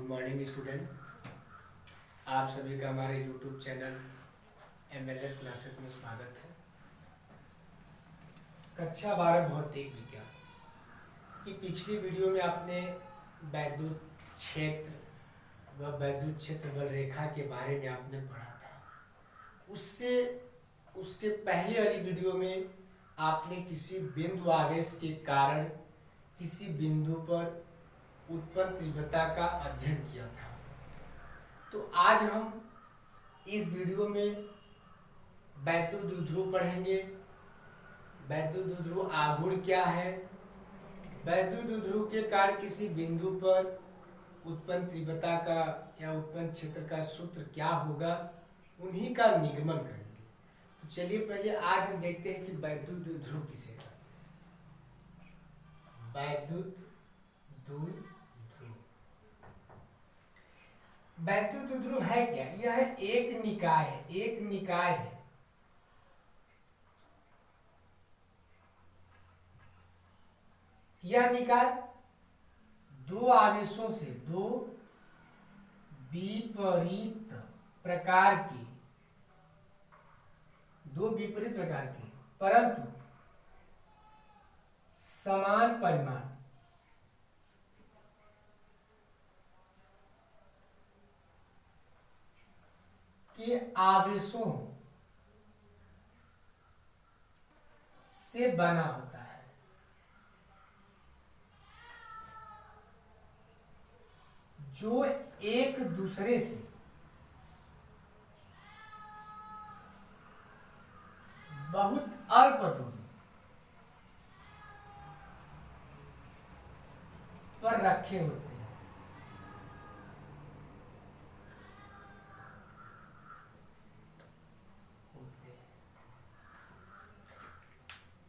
Good morning student. आप सभी का हमारे यूट्यूब चैनल MLS क्लासेस में स्वागत है। कक्षा 12 भौतिक विज्ञान की पिछली वीडियो में आपने वैद्युत क्षेत्र व वैद्युत क्षेत्र बल रेखा के बारे में आपने पढ़ा था। उसके पहले वाली वीडियो में आपने किसी बिंदु आवेश के कारण किसी बिंदु पर उत्पन्न तीव्रता का अध्ययन किया था। तो आज हम इस वीडियो में वैद्युत द्विध्रुव पढ़ेंगे। वैद्युत द्विध्रुव आघूर्ण क्या है, वैद्युत द्विध्रुव के कारण किसी बिंदु पर उत्पन्न तीव्रता का या उत्पन्न क्षेत्र का सूत्र क्या होगा, उन्हीं का निगमन करेंगे। तो चलिए पहले आज हम देखते हैं कि वैद्युत द्विध्रुव किसे कहते हैं। वैद्युत द्विध्रुव, वैद्युत द्विध्रुव है क्या? यह एक निकाय है, एक निकाय है। यह निकाय दो आवेशों से, दो विपरीत प्रकार की परंतु समान परिमाण के आवेशों से बना होता है। जो एक दूसरे से बहुत अल्प दूरी पर रखे होते हैं।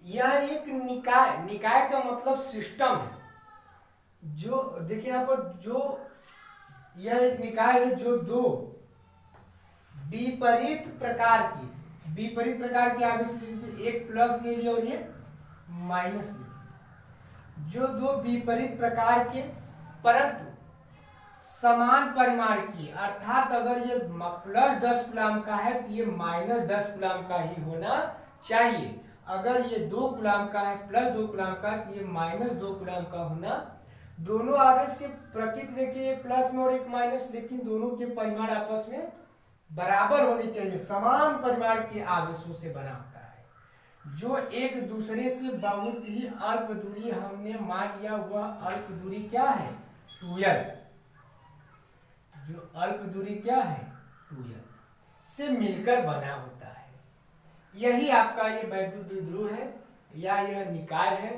यह एक निकाय का मतलब सिस्टम है। जो देखिए यहाँ पर, जो यह एक निकाय है जो दो विपरीत प्रकार की आवेश ले लीजिए, एक प्लस ले लिया और ये माइनस ले लिया। जो दो विपरीत प्रकार के परंतु समान परिमाण की, अर्थात अगर ये प्लस 10 कूलम का है तो ये माइनस 10 कूलम का ही होना चाहिए। अगर ये 2 कूलम का है, प्लस 2 कूलम का है तो ये माइनस 2 कूलम का होना। दोनों आवेश के प्रकृति देखिए, एक प्लस में और एक माइनस, लेकिन दोनों के परिमाण आपस में बराबर होने चाहिए। समान परिमाण के आवेशों से बना होता है। जो एक दूसरे से बहुत ही अल्प दूरी, हमने मान लिया वह अल्प दूरी क्या है, 2l। जो अल्प दूरी क्या है, 2l से मिलकर बना होता है। यही आपका ये वैद्युत द्विध्रुव है या यह निकाय है,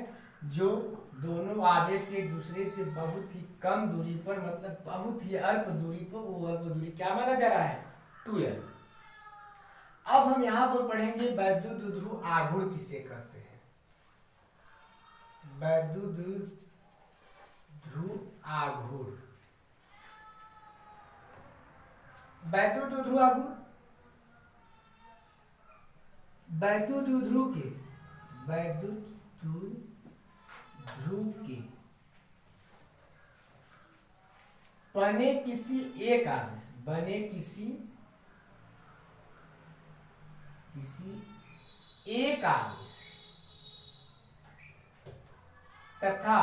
जो दोनों आवेश एक दूसरे से बहुत ही कम दूरी पर, मतलब बहुत ही अल्प दूरी पर, वो अल्प दूरी क्या माना जा रहा है, 2l। अब हम यहां पर पढ़ेंगे वैद्युत द्विध्रुव आघूर्ण किसे कहते हैं। वैद्युत द्विध्रुव आघूर्ण, वैद्युत द्विध्रुव आघूर्ण, वैद्युत द्विध्रुव के बने किसी एक आवेश, एक आवेश तथा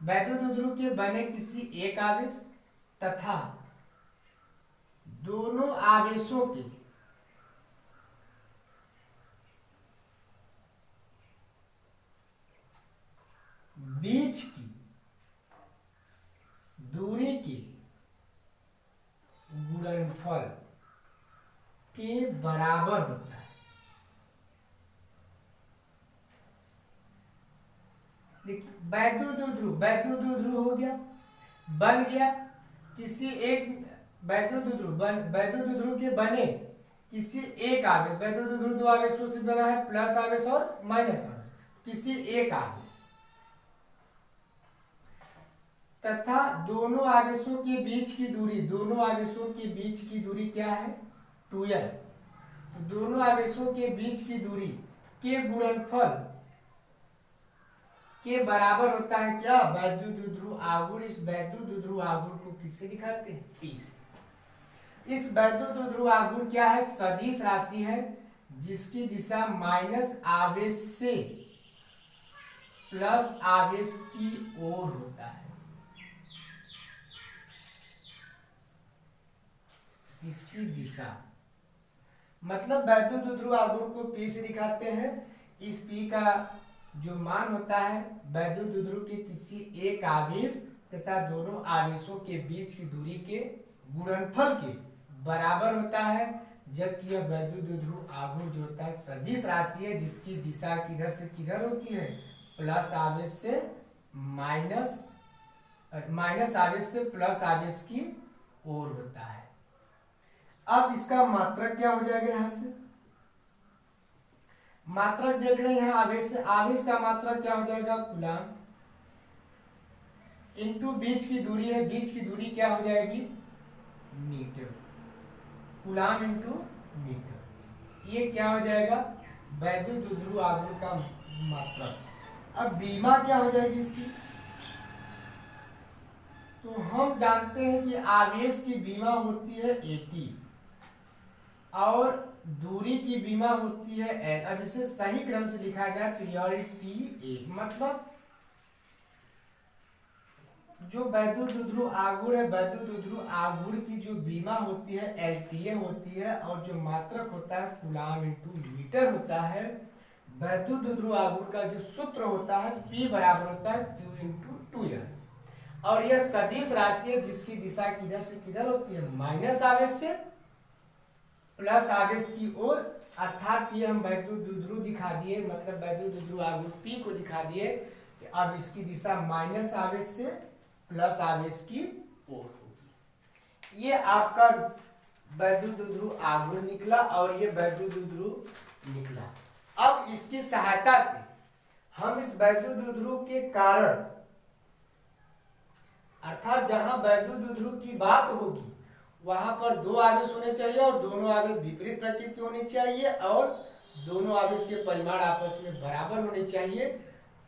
वैद्युत द्विध्रुव के बने किसी एक आवेश तथा दोनों आवेशों के बीच की दूरी के गुणनफल के बराबर होता है। देखिए वैद्युत द्विध्रुव हो गया, बन गया किसी एक वैद्युत द्विध्रुव के बने किसी एक आवेश, वैद्युत द्विध्रुव दो आवेशों से बना है, प्लस आवेश और माइनस आवेश, किसी एक आवेश तथा दोनों आवेशों के बीच की दूरी, क्या है, 2l। तो दोनों आवेशों के बीच की दूरी के गुणनफल के बराबर होता है क्या, वैद्युत द्विध्रुव आघूर्ण। इस वैद्युत द्विध्रुव आघूर्ण को किससे दिखाते हैं, P से। इस वैद्युत द्विध्रुव आघूर्ण क्या है, सदिश राशि है जिसकी दिशा माइनस आवेश से प्लस आवेश की ओर होता है। इसकी दिशा मतलब वैद्युत द्विध्रुव आघूर्ण को P से दिखाते हैं। इस P का जो मान होता है वैद्युत द्विध्रुव के किसी एक आवेश तथा दोनों आवेशों के बीच की दूरी के गुणनफल के बराबर होता है, जबकि यह वैद्युत द्विध्रुव आघूर्ण जो होता है सदिश राशि है जिसकी दिशा किधर से किधर होती है, प्लस आवेश से माइनस आवेश से प्लस आवेश की ओर होता है। अब इसका मात्रक क्या हो जाएगा, यहां से मात्रक देख रहे हैं यहाँ आवेश से, आवेश का मात्रक क्या हो जाएगा, कूलाम इनटू बीच की दूरी है, बीच की दूरी क्या हो जाएगी, मीटर, कूलाम इनटू मीटर। ये क्या हो जाएगा, वैद्युत द्विध्रुव आघूर्ण का मात्रक। अब बीमा क्या हो जाएगी इसकी, तो हम जानते हैं कि आवेश की बीमा होती है 80 और दूरी की बीमा होती है L। अब इसे सही क्रम से लिखा जाए तो LTA, मतलब जो वैद्युत द्विध्रुव आघूर्ण है, वैद्युत द्विध्रुव आघूर्ण की जो बीमा होती है LTA होती है और जो मात्रक होता है कूलाम इनटू मीटर होता है। वैद्युत द्विध्रुव आघूर्ण का जो सूत्र होता है P बराबर होता है Q इंटू 2L और यह सदिश राशि है जिसकी दिशा किधर से किधर होती है, माइनस आवेश से प्लस आवेश की ओर, अर्थात ये हम वैद्युत द्विध्रुव दिखा दिए, मतलब वैद्युत द्विध्रुव आघूर्ण P को दिखा दिए कि अब इसकी दिशा माइनस आवेश से प्लस आवेश की ओर होगी। ये आपका वैद्युत द्विध्रुव आघूर्ण निकला और ये वैद्युत द्विध्रुव निकला। अब इसकी सहायता से हम इस वैद्युत द्विध्रुव के कारण, अर्थात जहां वैद्युत द्विध्रुव की बात होगी वहां पर दो आवेश होने चाहिए और दोनों आवेश विपरीत प्रकृति के होने चाहिए और दोनों आवेश के परिमाण आपस में बराबर होने चाहिए।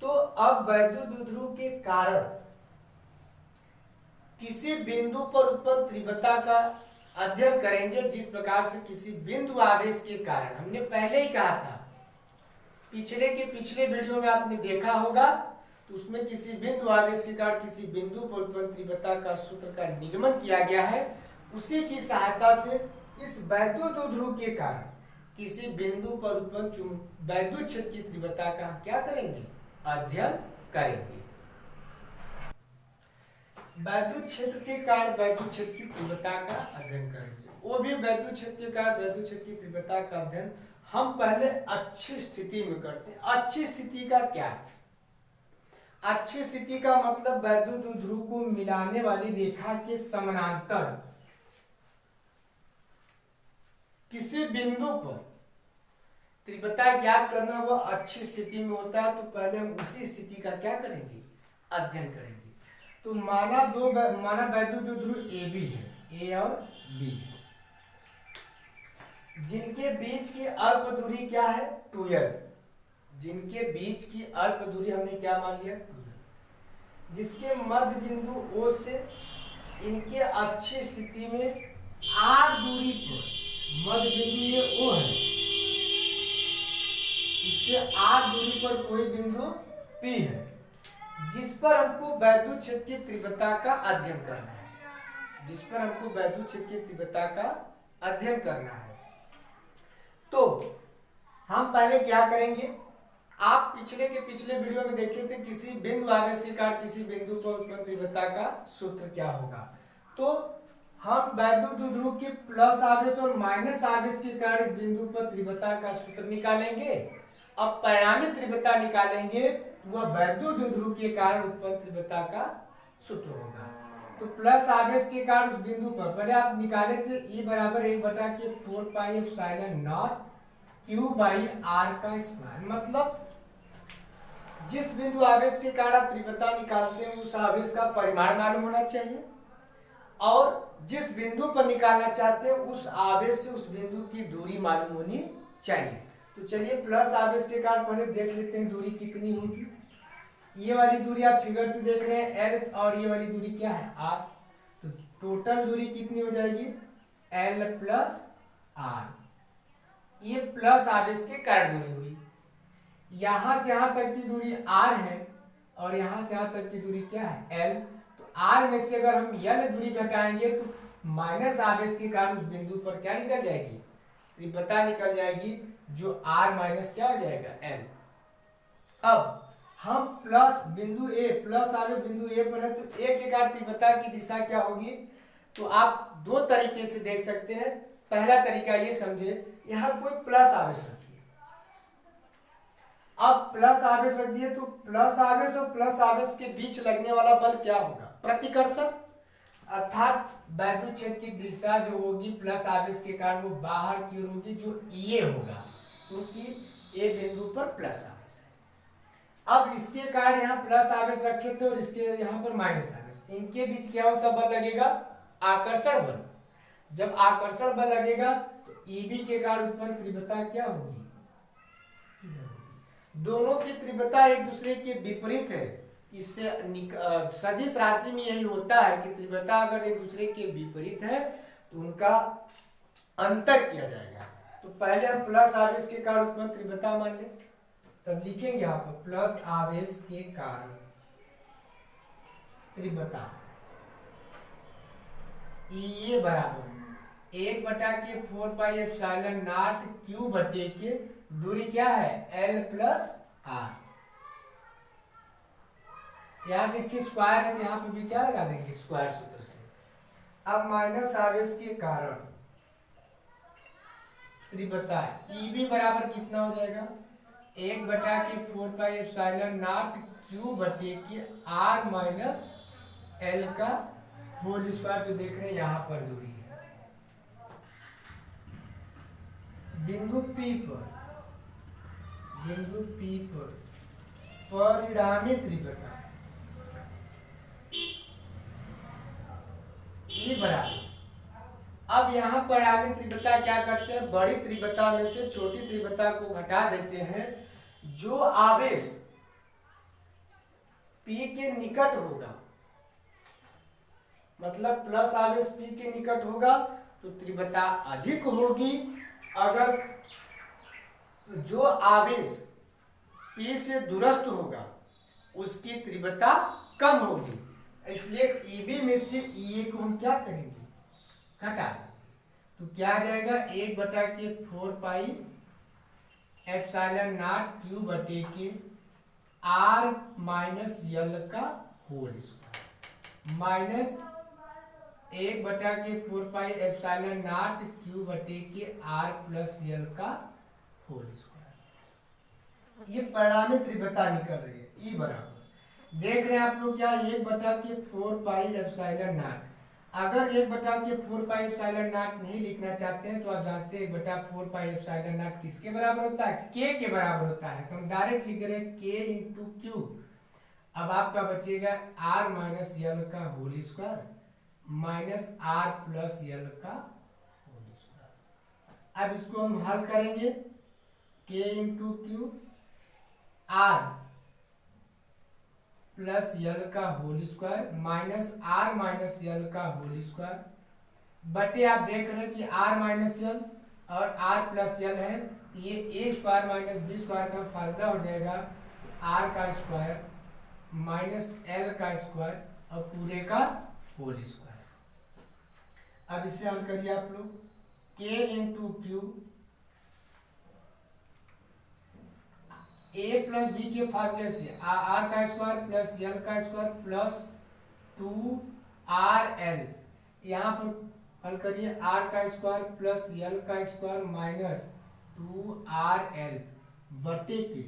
तो अब वैद्युत द्विध्रुव के कारण किसी बिंदु पर उत्पन्न तीव्रता का अध्ययन करेंगे, जिस प्रकार से किसी बिंदु आवेश के कारण, हमने पहले ही कहा था, पिछले वीडियो में आपने देखा होगा, तो उसमें किसी बिंदु आवेश के कारण किसी बिंदु पर उत्पन्न तीव्रता का सूत्र का निगमन किया गया है। उसी की सहायता से इस वैद्युत द्विध्रुव के कारण किसी बिंदु पर उत्पन्न वैद्युत क्षेत्र की तीव्रता का हम क्या करेंगे, अध्ययन करेंगे। वैद्युत क्षेत्र के कारण वैद्युत क्षेत्र की तीव्रता का अध्ययन करेंगे, वो भी वैद्युत क्षेत्र के कारण वैद्युत क्षेत्र की तीव्रता का अध्ययन हम पहले अच्छी स्थिति में करते हैं। अच्छी स्थिति का क्या है, अच्छी स्थिति का मतलब वैद्युत द्विध्रुव को मिलाने वाली रेखा के समानांतर किसी बिंदु पर तीव्रता ज्ञात करना वह अच्छी स्थिति में होता है। तो पहले हम उसी स्थिति का क्या करेंगे, अध्ययन करेंगे। तो माना वैद्युत द्विध्रुव ए बी है, ए और बी है, जिनके बीच की अल्प दूरी क्या है, 2L, जिनके बीच की अल्प दूरी हमने क्या मान लिया, 2L, जिसके मध्य बिंदु O से इनके अच्छी स्थिति में R दूरी पर मध्य बिंदु ये O है, उससे R दूरी पर कोई बिंदु P है, जिस पर हमको वैद्युत क्षेत्र की तीव्रता का अध्ययन करना है, जिस पर हमको वैद्युत क्षेत्र की तीव्रता का अध्ययन करना है। तो हम पहले क्या करेंगे, आप पिछले वीडियो में देखे थे किसी बिंदु आवेश के कारण किसी बिंदु पर उत्पन्न तीव्रता का सूत्र क्या होगा। तो हम वैद्युत द्विध्रुव के प्लस आवेश और माइनस आवेश के कारण इस बिंदु पर तीव्रता का सूत्र निकालेंगे। अब परिणामी तीव्रता निकालेंगे, वह वैद्युत द्विध्रुव के कारण उत्पन्न तीव्रता का सूत्र होगा। तो प्लस आवेश के कारण उस बिंदु पर पहले आप निकाले थे E बराबर 1/4 pi epsilon not Q by R का स्क्वायर, मतलब जिस बिंदु आवेश के कारण आप तीव्रता निकालते हैं उस आवेश का परिमाण मालूम होना चाहिए और जिस बिंदु पर निकालना चाहते हैं उस आवेश से उस बिंदु की दूरी मालूम होनी चाहिए। तो चलिए प्लस आवेश के कारण पहले देख लेते हैं दूरी कितनी होगी। ये वाली दूरी आप फिगर से देख रहे हैं L, और ये वाली दूरी क्या है R। तो टोटल दूरी कितनी हो जाएगी L प्लस R। ये प्लस आवेश के कारण दूरी हुई। यहां से यहां तक की दूरी R है और यहां से यहां तक की दूरी क्या है L। तो R में से अगर हम L दूरी घटाएंगे तो माइनस आवेश के कारण उस बिंदु पर क्या निकल जाएगी, तीव्रता निकल जाएगी, जो R माइनस क्या हो जाएगा L। अब हम प्लस बिंदु A, प्लस आवेश बिंदु A पर है, तो A के कारण तीव्रता की दिशा क्या होगी, तो आप दो तरीके से देख सकते हैं। पहला तरीका ये समझे, यहां कोई प्लस आवेश रखिए। अब प्लस आवेश रख दिए तो प्लस आवेश और प्लस आवेश के बीच लगने वाला बल क्या होगा, प्रतिकर्षण। अर्थात वैद्युत क्षेत्र की दिशा जो होगी प्लस आवेश के कारण वो बाहर की ओर होगी, जो ये होगा, क्योंकि ए बिंदु पर प्लस आवेश है। अब इसके कारण यहाँ प्लस आवेश रखे थे और इसके यहाँ पर माइनस आवेश, इनके बीच क्या सा बल लगेगा, आकर्षण बल। जब आकर्षण बल लगेगा तो ईबी के कारण उत्पन्न तीव्रता क्या होगी, दोनों की तीव्रता एक दूसरे के विपरीत है। इससे सदिश राशि में यही होता है कि तीव्रता अगर एक दूसरे के विपरीत है तो उनका अंतर किया जाएगा। तो पहले हम प्लस आवेश के कारण उत्पन्न तीव्रता मान लें, तब लिखेंगे आप प्लस आवेश के कारण तीव्रता ये बराबर 1/4πε0 क्यू बटे के दूरी क्या है L प्लस R। यहाँ देखिए स्क्वायर है तो यहाँ पे भी क्या लगा देंगे स्क्वायर सूत्र से। अब माइनस आवेश के कारण तीव्रता ईबी बराबर कितना हो जाएगा 1/4πε0 क्यू बटे के R माइनस L का होल स्क्वायर, जो देख रहे हैं यहाँ पर दूरी है। बिंदु P पर परिणामी तीव्रता ई बराबर, अब यहाँ परिणामी तीव्रता क्या करते हैं, बड़ी तीव्रता में से छोटी तीव्रता को घटा देते हैं। जो आवेश P के निकट होगा, मतलब प्लस आवेश P के निकट होगा तो तीव्रता अधिक होगी। अगर जो आवेश P से दूरस्थ होगा उसकी तीव्रता कम होगी। इसलिए EB में से EA को हम क्या करेंगे, घटा देंगे। तो क्या आ जाएगा 1/4πε0 क्यू बटे के R माइनस L का होल स्क्वायर माइनस 1/4πε0 क्यू बटे के R प्लस L का होल स्क्वायर। ये परिणामी तीव्रता निकल रही है ई बराबर, देख रहे हैं आप लोग क्या 1/4πε0। अगर 1/4πε0 नहीं लिखना चाहते हैं तो आप जानते हैं 1/4πε0 किसके बराबर होता है, k के बराबर होता है। तो हम डायरेक्ट लिख रहे हैं k इंटू क्यू। अब आपका बचेगा R माइनस L का whole square minus R plus L का होल स्क्वायर। अब इसको हम हल करेंगे k into Q R plus L का whole square minus R minus L का होल स्क्वायर बटे, आप देख रहे हैं कि R माइनस L और R प्लस L है, ये a square minus b square का फार्मूला हो जाएगा R का स्क्वायर माइनस L का स्क्वायर और पूरे का होल स्क्वायर। अब इसे हल करिए आप लोग, k into Q a plus B के फार्मूले से R का स्क्वायर प्लस L का स्क्वायर प्लस 2RL, यहाँ पर हल करिए R का स्क्वायर प्लस L का स्क्वायर माइनस 2RL बटे के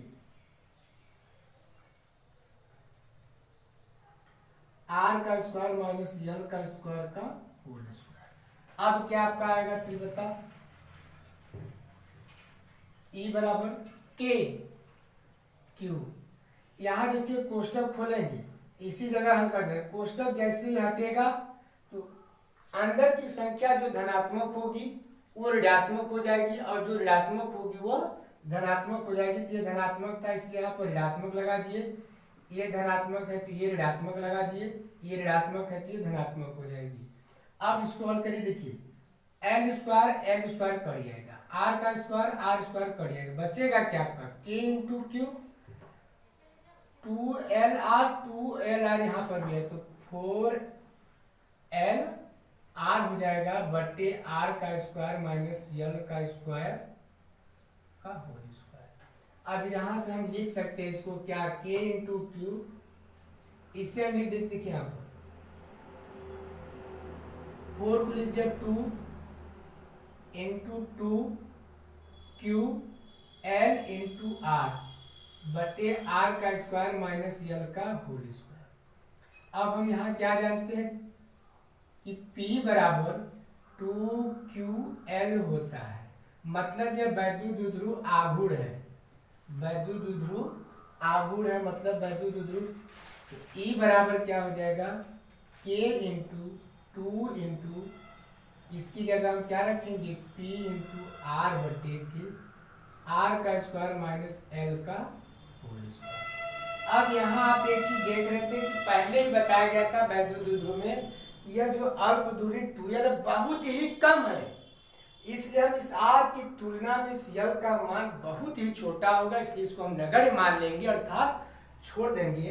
R का स्क्वायर माइनस L का स्क्वायर का होल स्क्वायर। अब क्या आपका आएगा तीव्रता E बराबर K क्यू। यहाँ देखिए कोष्टक खोलेंगे, इसी जगह हल कर देंगे। कोष्टक जैसे ही हटेगा तो अंदर की संख्या जो धनात्मक होगी वो ऋणात्मक हो जाएगी और जो ऋणात्मक होगी वो धनात्मक हो जाएगी। तो ये धनात्मक था इसलिए यहाँ पर ऋणात्मक लगा दिए। ये धनात्मक है तो ये ऋणात्मक लगा दिए, ये ऋणात्मक है तो ये धनात्मक हो जाएगी। अब इसको हल करिए, देखिए एल स्क्वायर कट जाएगा, आर का स्क्वायर आर स्क्वायर कट जाएगा, बचेगा क्या आपका के इंटू क्यू, 2LR यहाँ पर भी है तो 4L R हो जाएगा बट्टे आर का स्क्वायर माइनस यल का स्क्वायर का होल स्क्वायर। अब यहां से हम लिख सकते हैं इसको क्या, के इंटू क्यू, इससे हम लिख देते, देखिए यहाँ पर 4 को लिख दिया 2 into 2 Q L into R बटे आर का स्क्वायर माइनस यल का होल स्क्वायर। अब हम यहाँ क्या जानते हैं कि P बराबर 2QL होता है, मतलब यह वैद्युत द्विध्रुव आघूर्ण है, वैद्युत द्विध्रुव आघूर्ण है मतलब वैद्युत द्विध्रुव। तो E बराबर क्या हो जाएगा, K इंटू 2 इंटू, इसकी जगह हम क्या रखेंगे P इंटू आर बटे के आर का स्क्वायर माइनस एल का होल स्क्वायर। अब यहाँ आप एक चीज देख रहे थे कि पहले ही बताया गया था वैद्युत द्विध्रुव में, यह जो अल्प दूरी 2L बहुत ही कम है, इसलिए हम इस R की तुलना में इस L का मान बहुत ही छोटा होगा, इसलिए इसको हम नगण्य मान लेंगे अर्थात छोड़ देंगे।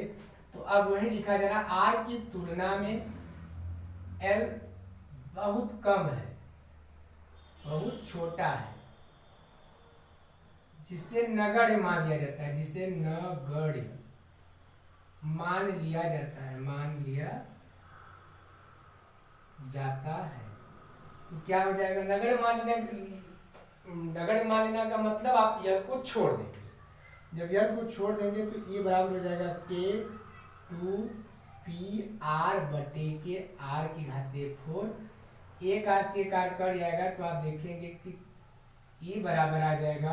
तो अब वही लिखा जा रहा, R की तुलना में L बहुत कम है, बहुत छोटा है, जिसे नगण्य मान लिया जाता है, जिसे नगण्य मान लिया जाता है, मान लिया जाता है। तो क्या हो जाएगा, नगण्य मान लेना का मतलब आप यल को छोड़ देंगे, जब यल को छोड़ देंगे तो ये बराबर हो जाएगा के 2 PR बटे के R की घातीय 4, एक आर से एक आर कट जाएगा तो आप देखेंगे कि ये बराबर आ जाएगा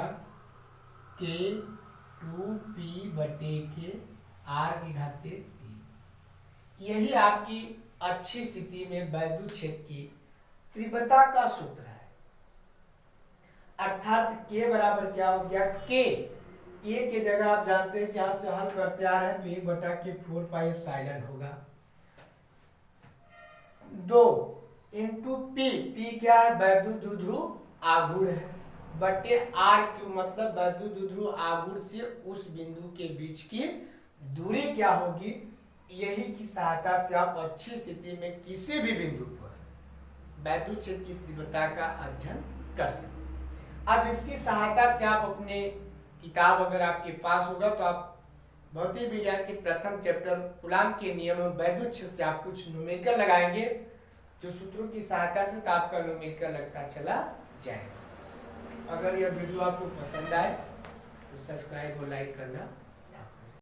के 2P बटे के R की घातीय 3। यही आपकी अच्छी स्थिति में वैद्युत क्षेत्र की तीव्रता का सूत्र है, अर्थात के बराबर क्या हो गया, के के जगह आप जानते हैं कि यहां से हल करते आ रहे हैं तो 1 बटा के 4 पाई एप्सिलॉन होगा, 2 इंटू पी क्या है, वैद्युत द्विध्रुव आघूर्ण है, बटे आर क्यू मतलब वैद्युत द्विध्रुव आघूर्ण से उस बिंदु के बीच की दूरी क्या होगी, यही की सहायता से आप अच्छी स्थिति में किसी भी बिंदु पर वैद्युत क्षेत्र की तीव्रता का अध्ययन कर सकते हैं। अब इसकी सहायता से आप अपने किताब अगर आपके पास होगा तो आप भौतिक विज्ञान के प्रथम चैप्टर कूलॉम के नियम वैद्युत क्षेत्र से आप कुछ न्यूमेरिकल लगाएंगे जो सूत्रों की सहायता से, तो आपका न्यूमेरिकल लगता चला जाएगा। अगर यह वीडियो आपको पसंद आए तो सब्सक्राइब और लाइक करना